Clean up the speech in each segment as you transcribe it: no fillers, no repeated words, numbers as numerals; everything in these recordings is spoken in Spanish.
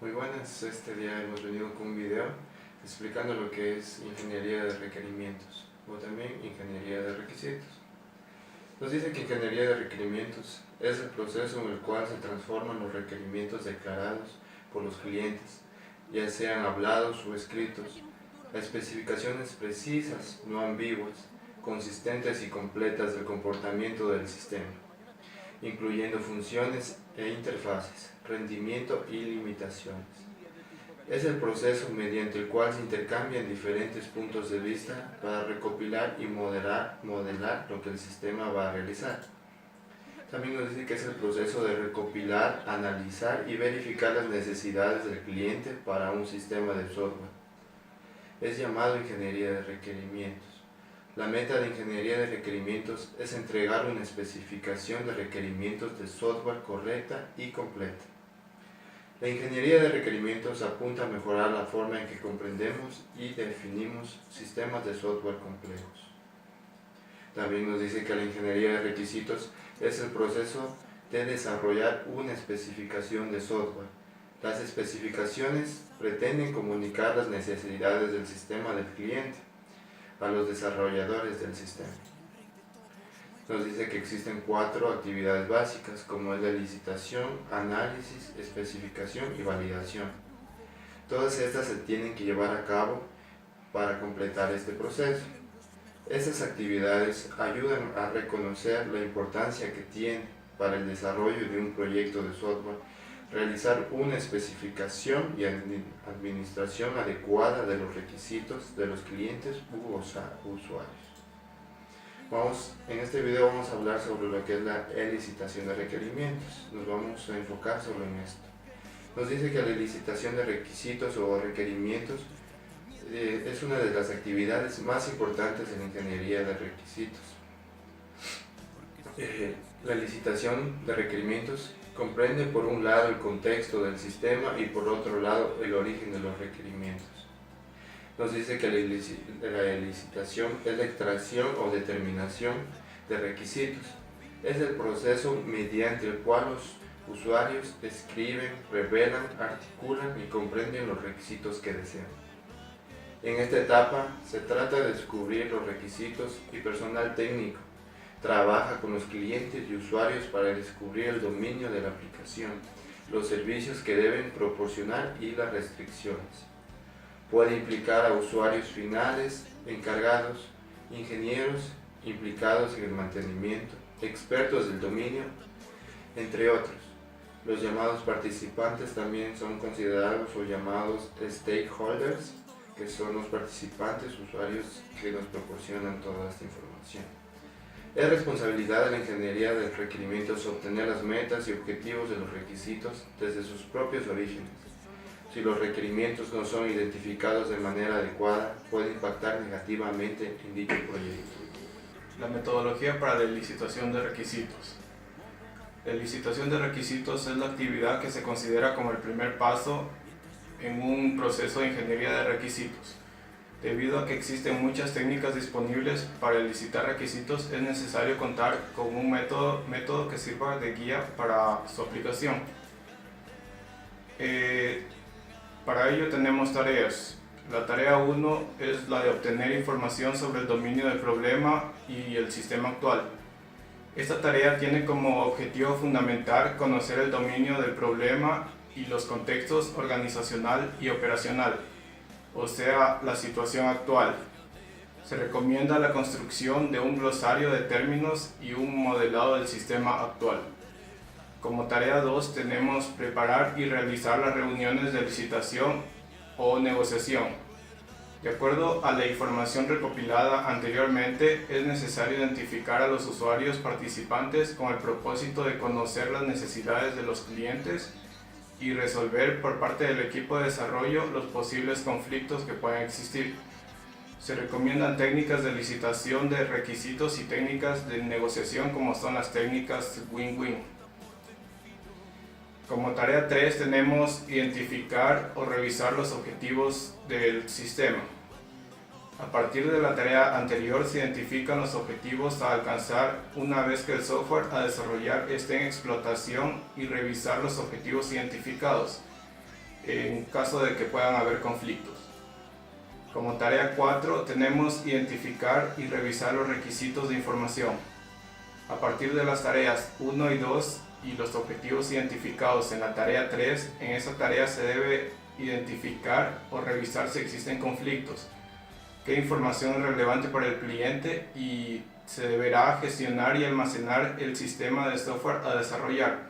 Muy buenas, este día hemos venido con un video explicando lo que es ingeniería de requerimientos o también ingeniería de requisitos. Nos dice que ingeniería de requerimientos es el proceso en el cual se transforman los requerimientos declarados por los clientes, ya sean hablados o escritos, a especificaciones precisas, no ambiguas, consistentes y completas del comportamiento del sistema, incluyendo funciones e interfaces, rendimiento y limitaciones. Es el proceso mediante el cual se intercambian diferentes puntos de vista para recopilar y modelar lo que el sistema va a realizar. También nos dice que es el proceso de recopilar, analizar y verificar las necesidades del cliente para un sistema de software. Es llamado ingeniería de requerimientos. La meta de ingeniería de requerimientos es entregar una especificación de requerimientos de software correcta y completa. La ingeniería de requerimientos apunta a mejorar la forma en que comprendemos y definimos sistemas de software complejos. También nos dice que la ingeniería de requisitos es el proceso de desarrollar una especificación de software. Las especificaciones pretenden comunicar las necesidades del sistema del cliente a los desarrolladores del sistema. Nos dice que existen 4 actividades básicas, como es la licitación, análisis, especificación y validación. Todas estas se tienen que llevar a cabo para completar este proceso. Estas actividades ayudan a reconocer la importancia que tiene para el desarrollo de un proyecto de software realizar una especificación y administración adecuada de los requisitos de los clientes u usuarios. En este video vamos a hablar sobre lo que es la licitación de requerimientos. Nos vamos a enfocar solo en esto. Nos dice que la licitación de requisitos o requerimientos es una de las actividades más importantes en la ingeniería de requisitos. La licitación de requerimientos comprende por un lado el contexto del sistema y por otro lado el origen de los requerimientos. Nos dice que la licitación es la extracción o determinación de requisitos. Es el proceso mediante el cual los usuarios escriben, revelan, articulan y comprenden los requisitos que desean. En esta etapa se trata de descubrir los requisitos y personal técnico trabaja con los clientes y usuarios para descubrir el dominio de la aplicación, los servicios que deben proporcionar y las restricciones. Puede implicar a usuarios finales, encargados, ingenieros implicados en el mantenimiento, expertos del dominio, entre otros. Los llamados participantes también son considerados o llamados stakeholders, que son los participantes, usuarios que nos proporcionan toda esta información. Es responsabilidad de la ingeniería de requerimientos obtener las metas y objetivos de los requisitos desde sus propios orígenes. Si los requerimientos no son identificados de manera adecuada, puede impactar negativamente en dicho proyecto. La metodología para la licitación de requisitos. La licitación de requisitos es la actividad que se considera como el primer paso en un proceso de ingeniería de requisitos. Debido a que existen muchas técnicas disponibles para licitar requisitos, es necesario contar con un método que sirva de guía para su aplicación. Para ello tenemos tareas. La tarea 1 es la de obtener información sobre el dominio del problema y el sistema actual. Esta tarea tiene como objetivo fundamental conocer el dominio del problema y los contextos organizacional y operacional, o sea, la situación actual. Se recomienda la construcción de un glosario de términos y un modelado del sistema actual. Como tarea 2 tenemos preparar y realizar las reuniones de licitación o negociación. De acuerdo a la información recopilada anteriormente, es necesario identificar a los usuarios participantes con el propósito de conocer las necesidades de los clientes y resolver por parte del equipo de desarrollo los posibles conflictos que puedan existir. Se recomiendan técnicas de licitación de requisitos y técnicas de negociación como son las técnicas win-win. Como tarea 3 tenemos identificar o revisar los objetivos del sistema. A partir de la tarea anterior se identifican los objetivos a alcanzar una vez que el software a desarrollar esté en explotación y revisar los objetivos identificados. en caso de que puedan haber conflictos. Como tarea 4 tenemos identificar y revisar los requisitos de información. A partir de las tareas 1 y 2 y los objetivos identificados en la tarea 3, en esa tarea se debe identificar o revisar si existen conflictos, qué información es relevante para el cliente y se deberá gestionar y almacenar el sistema de software a desarrollar,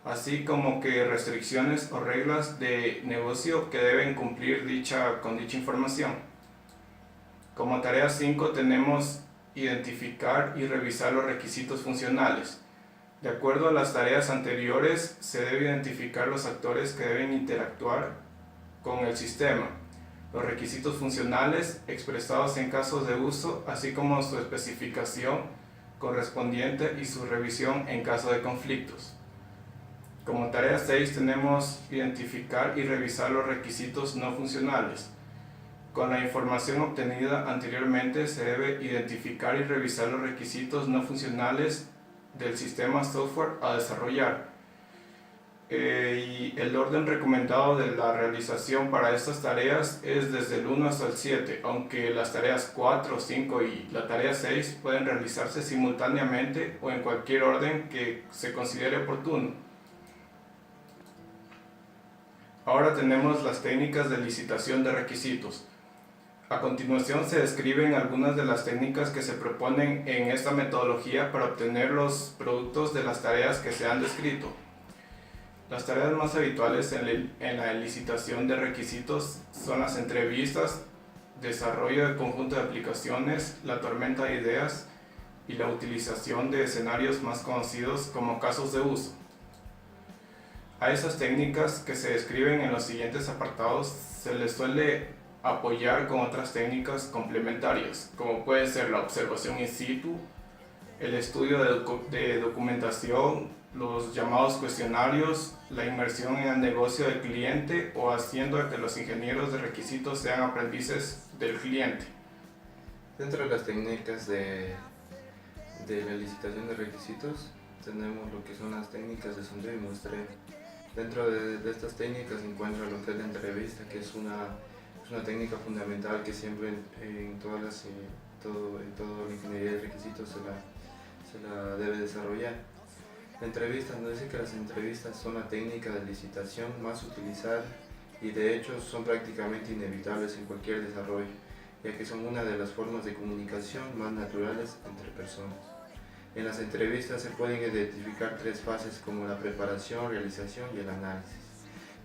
así como que restricciones o reglas de negocio que deben cumplir con dicha información. Como tarea 5 tenemos identificar y revisar los requisitos funcionales. De acuerdo a las tareas anteriores, se debe identificar los actores que deben interactuar con el sistema, los requisitos funcionales expresados en casos de uso, así como su especificación correspondiente y su revisión en caso de conflictos. Como tarea 6 tenemos identificar y revisar los requisitos no funcionales. Con la información obtenida anteriormente se debe identificar y revisar los requisitos no funcionales del sistema software a desarrollar. Y el orden recomendado de la realización para estas tareas es desde el 1 hasta el 7, aunque las tareas 4, 5 y la tarea 6 pueden realizarse simultáneamente o en cualquier orden que se considere oportuno. Ahora tenemos las técnicas de licitación de requisitos. A continuación se describen algunas de las técnicas que se proponen en esta metodología para obtener los productos de las tareas que se han descrito. Las tareas más habituales en la licitación de requisitos son las entrevistas, desarrollo de conjunto de aplicaciones, la tormenta de ideas y la utilización de escenarios más conocidos como casos de uso. A esas técnicas que se describen en los siguientes apartados se les suele apoyar con otras técnicas complementarias, como puede ser la observación in situ, el estudio de documentación, los llamados cuestionarios, la inmersión en el negocio del cliente o haciendo a que los ingenieros de requisitos sean aprendices del cliente. Dentro de las técnicas de la licitación de requisitos tenemos lo que son las técnicas de sondeo y muestreo. Dentro de estas técnicas se encuentra lo que es la entrevista, que es una técnica fundamental que siempre en toda la ingeniería de requisitos se la debe desarrollar. La entrevista nos dice que las entrevistas son la técnica de licitación más utilizada y de hecho son prácticamente inevitables en cualquier desarrollo, ya que son una de las formas de comunicación más naturales entre personas. En las entrevistas se pueden identificar tres fases como la preparación, realización y el análisis.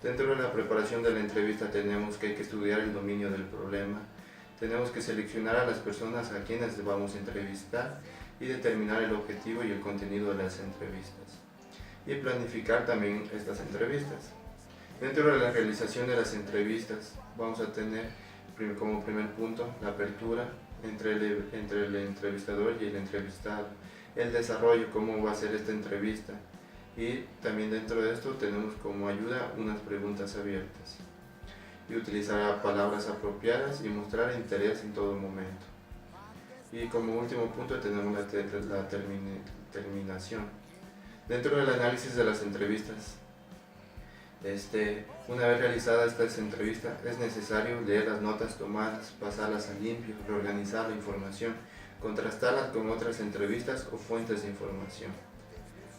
Dentro de la preparación de la entrevista tenemos que hay que estudiar el dominio del problema, tenemos que seleccionar a las personas a quienes vamos a entrevistar y determinar el objetivo y el contenido de las entrevistas y planificar también estas entrevistas. Dentro de la realización de las entrevistas vamos a tener como primer punto la apertura entre el entrevistador y el entrevistado, el desarrollo, cómo va a ser esta entrevista, y también dentro de esto tenemos como ayuda unas preguntas abiertas y utilizar palabras apropiadas y mostrar interés en todo momento. Y como último punto tenemos la terminación. Dentro del análisis de las entrevistas, una vez realizada esta entrevista es necesario leer las notas tomadas, pasarlas a limpio, reorganizar la información, contrastarlas con otras entrevistas o fuentes de información.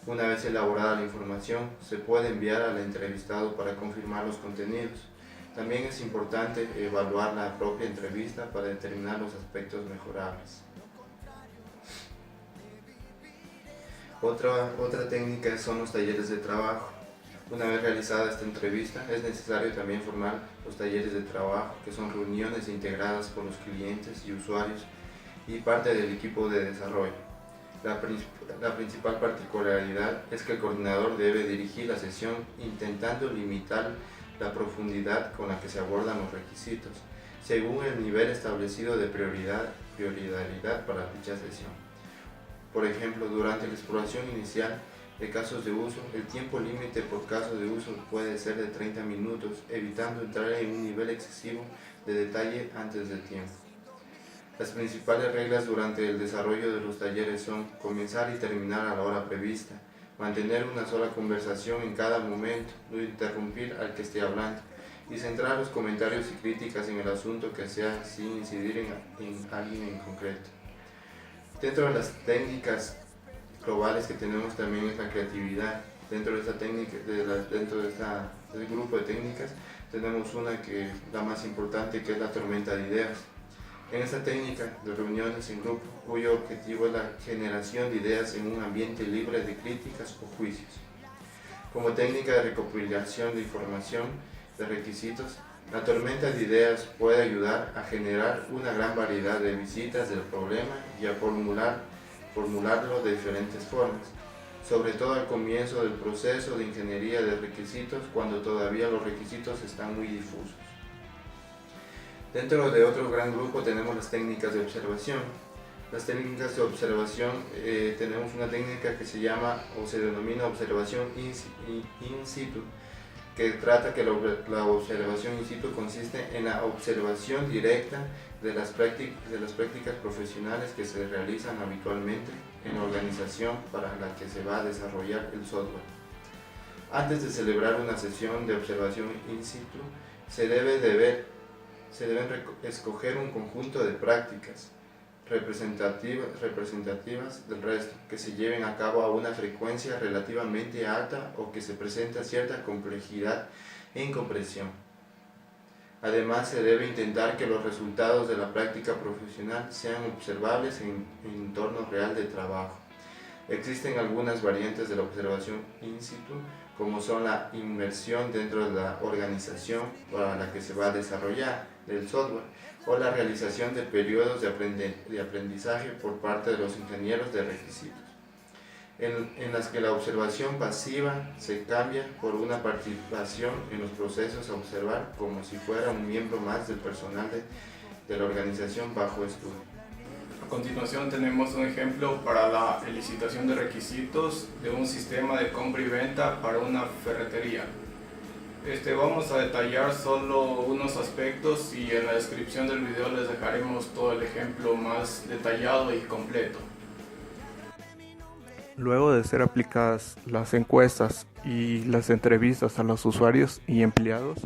Una vez elaborada la información, se puede enviar al entrevistado para confirmar los contenidos. También es importante evaluar la propia entrevista para determinar los aspectos mejorables. Otra técnica son los talleres de trabajo. Una vez realizada esta entrevista, es necesario también formar los talleres de trabajo, que son reuniones integradas con los clientes y usuarios y parte del equipo de desarrollo. La principal particularidad es que el coordinador debe dirigir la sesión intentando limitar la profundidad con la que se abordan los requisitos, según el nivel establecido de prioridad para dicha sesión. Por ejemplo, durante la exploración inicial de casos de uso, el tiempo límite por caso de uso puede ser de 30 minutos, evitando entrar en un nivel excesivo de detalle antes del tiempo. Las principales reglas durante el desarrollo de los talleres son comenzar y terminar a la hora prevista, mantener una sola conversación en cada momento, no interrumpir al que esté hablando, y centrar los comentarios y críticas en el asunto que sea sin incidir en alguien en concreto. Dentro de las técnicas globales que tenemos también es la creatividad. Dentro de esta técnica, dentro de este grupo de técnicas, tenemos una que es la más importante, que es la tormenta de ideas. En esta técnica de reuniones en grupo, cuyo objetivo es la generación de ideas en un ambiente libre de críticas o juicios. Como técnica de recopilación de información, de requisitos, la tormenta de ideas puede ayudar a generar una gran variedad de visitas del problema y a formularlo de diferentes formas, sobre todo al comienzo del proceso de ingeniería de requisitos, cuando todavía los requisitos están muy difusos. Dentro de otro gran grupo tenemos las técnicas de observación. Las técnicas de observación, tenemos una técnica que se llama o se denomina observación in situ, que trata que la observación in situ consiste en la observación directa de las prácticas profesionales que se realizan habitualmente en la organización para la que se va a desarrollar el software. Antes de celebrar una sesión de observación in situ, se deben escoger un conjunto de prácticas representativas del resto, que se lleven a cabo a una frecuencia relativamente alta o que se presenta cierta complejidad e incomprensión. Además, se debe intentar que los resultados de la práctica profesional sean observables en entorno real de trabajo. Existen algunas variantes de la observación in situ, como son la inmersión dentro de la organización para la que se va a desarrollar el software, o la realización de periodos de aprendizaje por parte de los ingenieros de requisitos, en las que la observación pasiva se cambia por una participación en los procesos a observar como si fuera un miembro más del personal de la organización bajo estudio. A continuación tenemos un ejemplo para la licitación de requisitos de un sistema de compra y venta para una ferretería. Vamos a detallar solo unos aspectos y en la descripción del video les dejaremos todo el ejemplo más detallado y completo. Luego de ser aplicadas las encuestas y las entrevistas a los usuarios y empleados,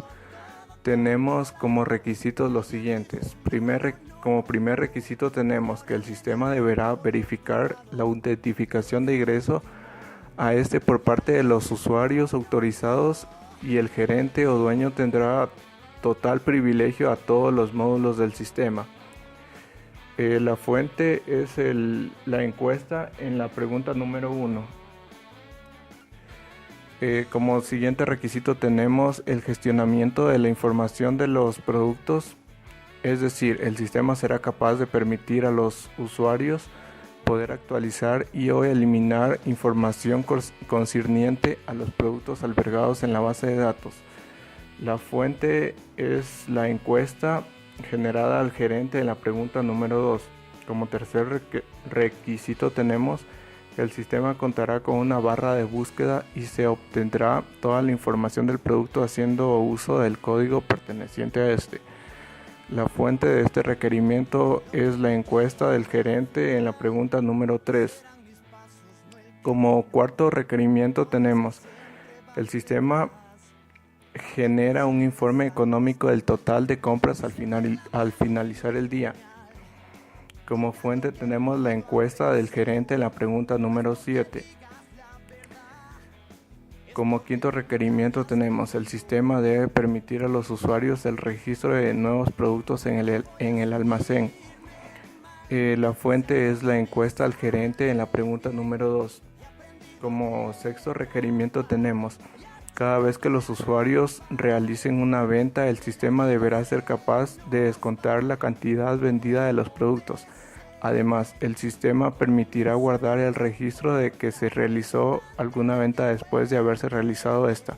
tenemos como requisitos los siguientes. Como primer requisito tenemos que el sistema deberá verificar la autentificación de ingreso a por parte de los usuarios autorizados, y el gerente o dueño tendrá total privilegio a todos los módulos del sistema. La fuente es la encuesta en la pregunta número 1. Como siguiente requisito tenemos el gestionamiento de la información de los productos, es decir, el sistema será capaz de permitir a los usuarios poder actualizar y o eliminar información concerniente a los productos albergados en la base de datos. La fuente es la encuesta generada al gerente en la pregunta número 2. Como tercer requisito tenemos que el sistema contará con una barra de búsqueda y se obtendrá toda la información del producto haciendo uso del código perteneciente a este. La fuente de este requerimiento es la encuesta del gerente en la pregunta número 3. Como cuarto requerimiento tenemos: el sistema genera un informe económico del total de compras al finalizar el día. Como fuente tenemos la encuesta del gerente en la pregunta número 7. Como quinto requerimiento tenemos: el sistema debe permitir a los usuarios el registro de nuevos productos en el almacén. La fuente es la encuesta al gerente en la pregunta número 2. Como sexto requerimiento tenemos: cada vez que los usuarios realicen una venta, el sistema deberá ser capaz de descontar la cantidad vendida de los productos. Además, el sistema permitirá guardar el registro de que se realizó alguna venta después de haberse realizado esta,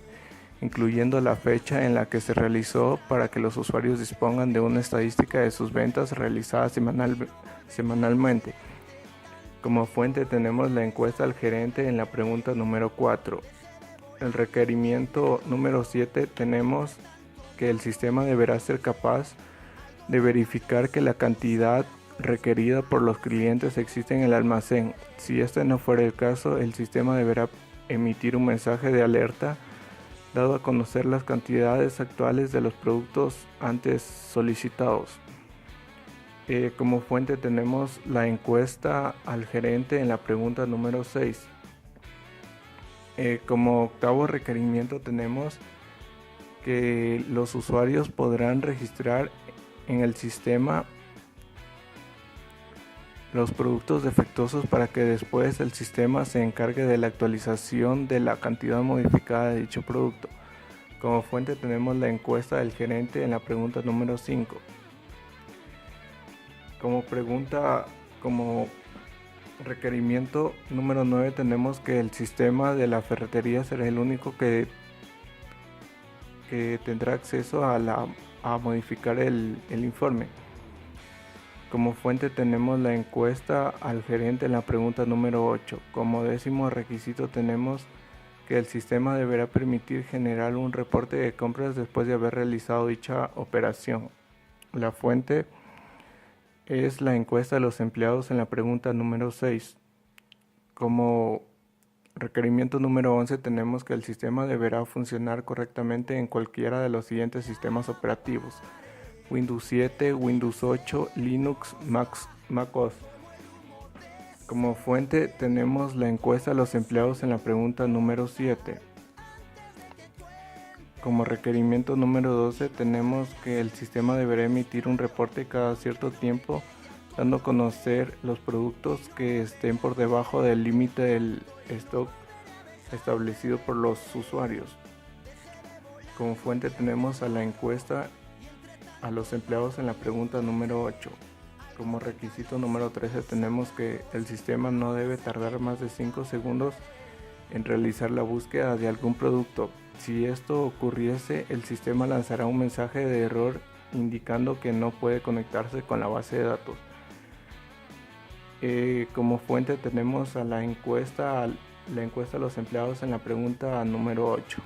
incluyendo la fecha en la que se realizó, para que los usuarios dispongan de una estadística de sus ventas realizadas semanalmente. Como fuente tenemos la encuesta al gerente en la pregunta número 4. El requerimiento número 7 tenemos que el sistema deberá ser capaz de verificar que la cantidad requerida por los clientes existe en el almacén. Si este no fuera el caso, el sistema deberá emitir un mensaje de alerta dado a conocer las cantidades actuales de los productos antes solicitados. Como fuente tenemos la encuesta al gerente en la pregunta número 6. Como octavo requerimiento tenemos que los usuarios podrán registrar en el sistema los productos defectuosos para que después el sistema se encargue de la actualización de la cantidad modificada de dicho producto. Como fuente tenemos la encuesta del gerente en la pregunta número 5. Como requerimiento número 9 tenemos que el sistema de la ferretería será el único que tendrá acceso a modificar el informe. Como fuente tenemos la encuesta al gerente en la pregunta número 8. Como décimo requisito tenemos que el sistema deberá permitir generar un reporte de compras después de haber realizado dicha operación. La fuente es la encuesta de los empleados en la pregunta número 6. Como requerimiento número 11 tenemos que el sistema deberá funcionar correctamente en cualquiera de los siguientes sistemas operativos: Windows 7, Windows 8, Linux, macOS. Como fuente tenemos la encuesta a los empleados en la pregunta número 7. Como requerimiento número 12 tenemos que el sistema deberá emitir un reporte cada cierto tiempo, dando a conocer los productos que estén por debajo del límite del stock establecido por los usuarios. Como fuente tenemos a la encuesta a los empleados en la pregunta número 8. Como requisito número 13 tenemos que el sistema no debe tardar más de 5 segundos en realizar la búsqueda de algún producto. Si esto ocurriese, el sistema lanzará un mensaje de error indicando que no puede conectarse con la base de datos. Como fuente tenemos a la encuesta a los empleados en la pregunta número 8.